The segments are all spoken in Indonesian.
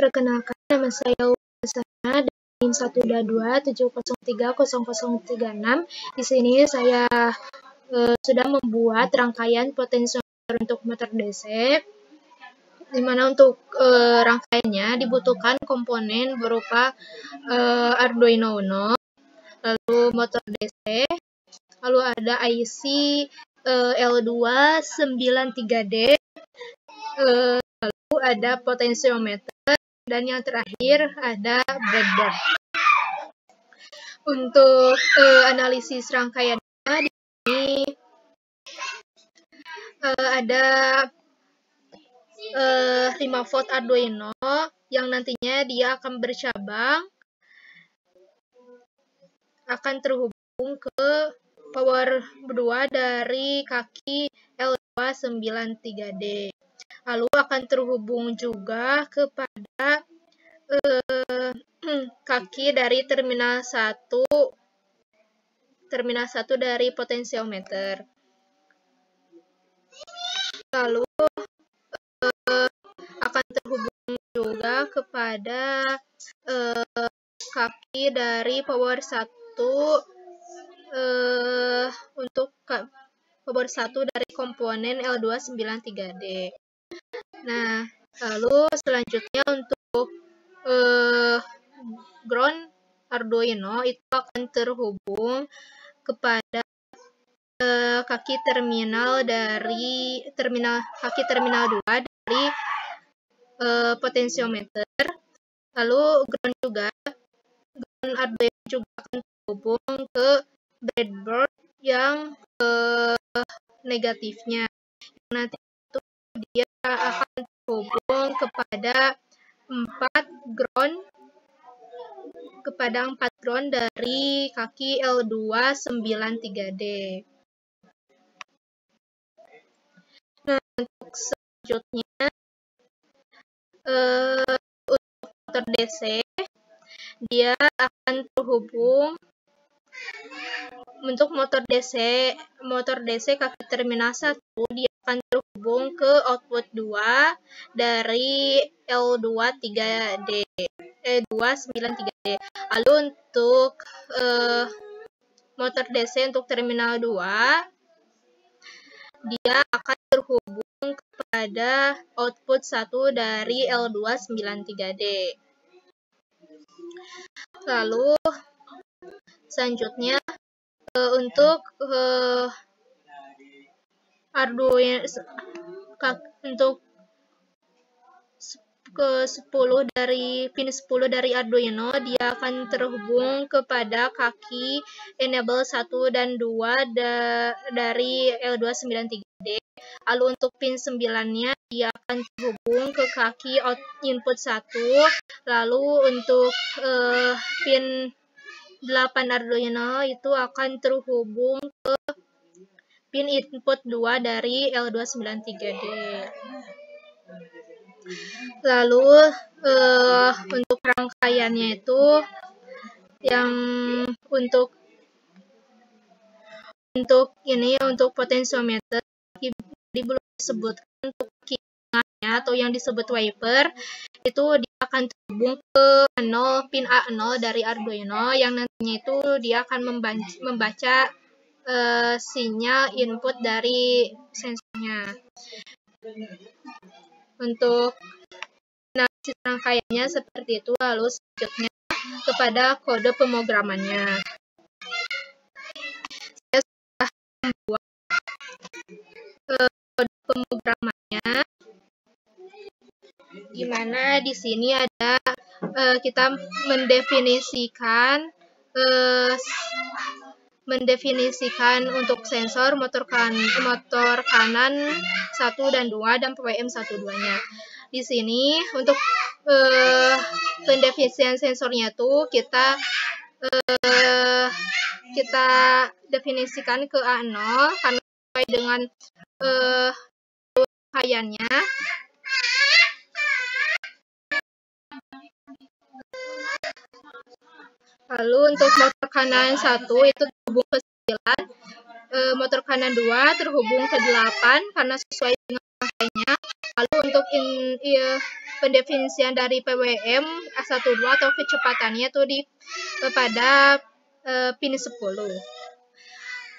Perkenalkan, nama saya Sana dari NIM 12270300036. Di sini saya sudah membuat rangkaian potensiometer untuk motor DC, di mana untuk rangkaiannya dibutuhkan komponen berupa Arduino Uno, lalu motor DC, lalu ada IC L293D, lalu ada potensiometer, dan yang terakhir ada breadboard. Untuk analisis rangkaiannya di sini ada 5 volt Arduino yang nantinya dia akan bercabang, akan terhubung ke power 2 dari kaki L293D. Lalu akan terhubung juga kepada kaki dari terminal 1 dari potensiometer. Lalu akan terhubung juga kepada kaki dari power 1 untuk power 1 dari komponen L293D. Nah, lalu selanjutnya untuk ground Arduino itu akan terhubung kepada kaki terminal 2 dari potensiometer. Lalu ground Arduino juga akan terhubung ke breadboard yang negatifnya. Nanti itu dia akan terhubung kepada 4 ground dari kaki L293D. Nah, untuk selanjutnya untuk motor DC, dia akan terhubung untuk motor DC kaki terminal 1, dia akan terhubung ke output 2 dari L293D. Lalu untuk motor DC untuk terminal 2, dia akan terhubung kepada output 1 dari L293D. Lalu selanjutnya untuk Arduino untuk pin 10 dari Arduino, dia akan terhubung kepada kaki enable 1 dan 2 dari L293D. Lalu untuk pin 9-nya dia akan terhubung ke kaki input 1. Lalu untuk pin 8 Arduino itu akan terhubung ke pin input 2 dari L293D. Lalu untuk rangkaiannya itu yang untuk potensiometer belum disebutkan untuk tengahnya atau yang disebut wiper, itu dia akan terhubung ke pin A0 dari Arduino, yang nantinya itu dia akan membaca sinyal input dari sensornya. Untuk analisis rangkaiannya seperti itu. Lalu selanjutnya kepada kode pemrogramannya. Saya sudah membuat kode pemrogramannya, di mana di sini ada kita mendefinisikan untuk sensor motor kanan 1 dan 2 dan PWM 1-2-nya. Di sini untuk pendefinisian sensornya tuh kita definisikan ke A0 karena sesuai dengan rangkaiannya. Lalu untuk motor kanan 1 itu terhubung ke 9, motor kanan 2 terhubung ke 8 karena sesuai dengan rangkaiannya. Lalu untuk pendefinisian dari PWM A12 atau kecepatannya itu pada pin 10.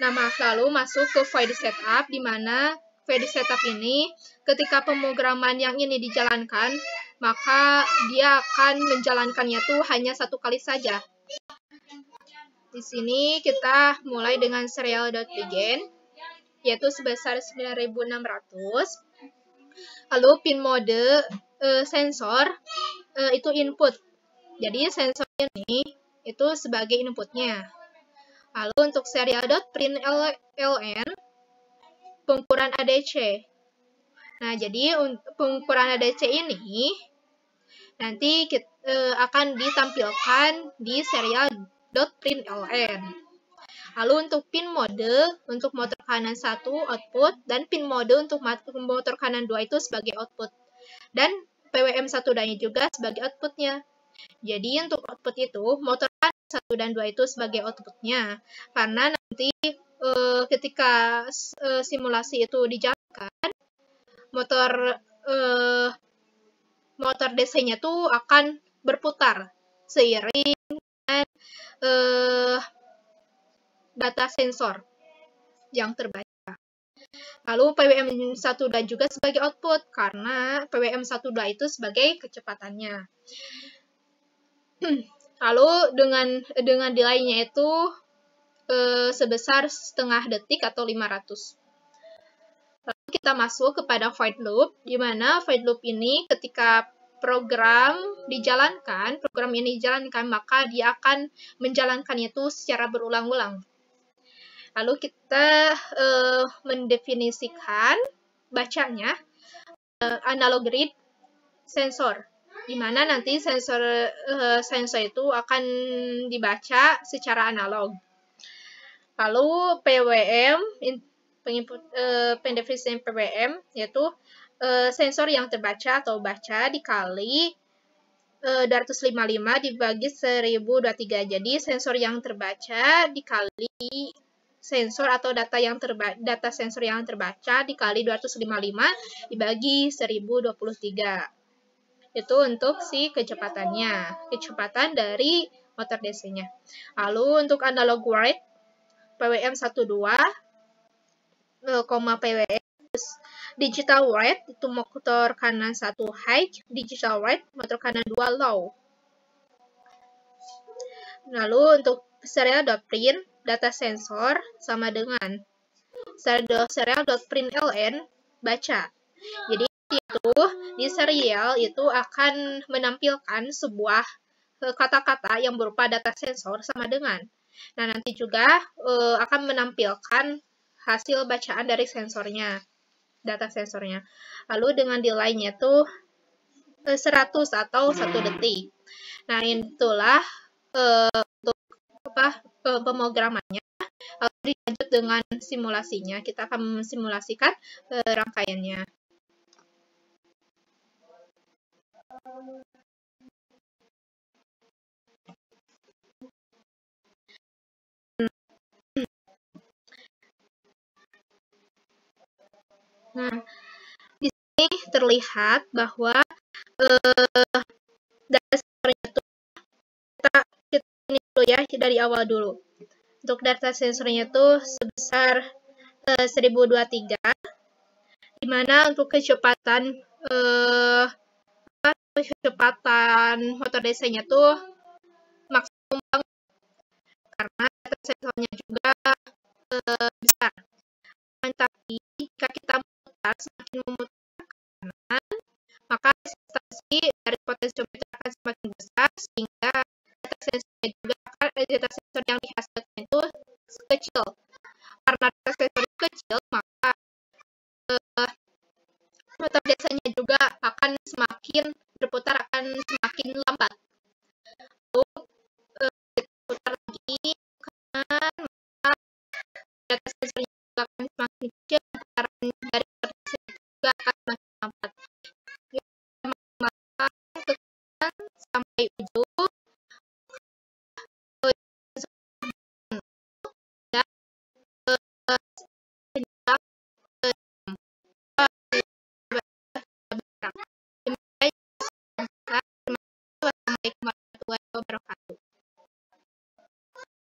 Nah, lalu masuk ke void setup, di mana void setup ini ketika pemrograman yang ini dijalankan, maka dia akan menjalankannya tuh hanya satu kali saja. Di sini kita mulai dengan serial.begin, yaitu sebesar 9600. Lalu pin mode sensor itu input. Jadi sensor ini itu sebagai inputnya. Lalu untuk serial.println pengukuran ADC. Nah, jadi pengukuran ADC ini nanti akan ditampilkan di serial.println. Lalu untuk pin mode untuk motor kanan 1 output dan pin mode untuk motor kanan 2 itu sebagai output. Dan PWM 1 dan juga sebagai outputnya. Jadi untuk output itu motor kanan 1 dan 2 itu sebagai outputnya. Karena nanti ketika simulasi itu dijalankan, motor DC-nya tuh akan berputar seiring dengan data sensor yang terbaca. Lalu PWM 1 juga sebagai output karena PWM 1 itu sebagai kecepatannya. Lalu dengan delay-nya itu sebesar setengah detik atau 500. Lalu kita masuk kepada void loop, di mana void loop ini ketika program ini dijalankan, maka dia akan menjalankannya itu secara berulang-ulang. Lalu kita mendefinisikan bacanya analog read sensor, di mana nanti sensor itu akan dibaca secara analog. Lalu PWM, pendefinisian PWM, yaitu sensor yang terbaca atau baca dikali 255 dibagi 1023. Jadi sensor yang terbaca dikali sensor atau data sensor yang terbaca dikali 255 dibagi 1023. Itu untuk si kecepatan dari motor DC-nya. Lalu untuk analog write PWM 12, PWM digital write itu motor kanan 1 high, digital write motor kanan 2 low. Lalu untuk serial.print data sensor sama dengan serial.println baca. Jadi itu di serial itu akan menampilkan sebuah kata-kata yang berupa data sensor sama dengan. Nah, nanti juga akan menampilkan hasil bacaan dari sensornya, data sensornya. Lalu dengan delay-nya itu 100 atau 1 detik. Nah, itulah untuk pemrogramannya. Lalu dilanjut dengan simulasinya. Kita akan mensimulasikan rangkaiannya. Nah, di sini terlihat bahwa data sensornya itu kita ini dulu ya, dari awal dulu. Untuk data sensornya itu sebesar 1023, di mana untuk kecepatan motor DC-nya tuh maksimum banget karena data sensornya juga besar. Tapi jika kita semakin memutar ke kanan, maka resistansi dari potensiometer akan semakin besar sehingga data sensor yang dihasilkan itu kecil. Karena data sensor kecil, maka motor DC-nya juga akan semakin berputar, akan semakin lambat.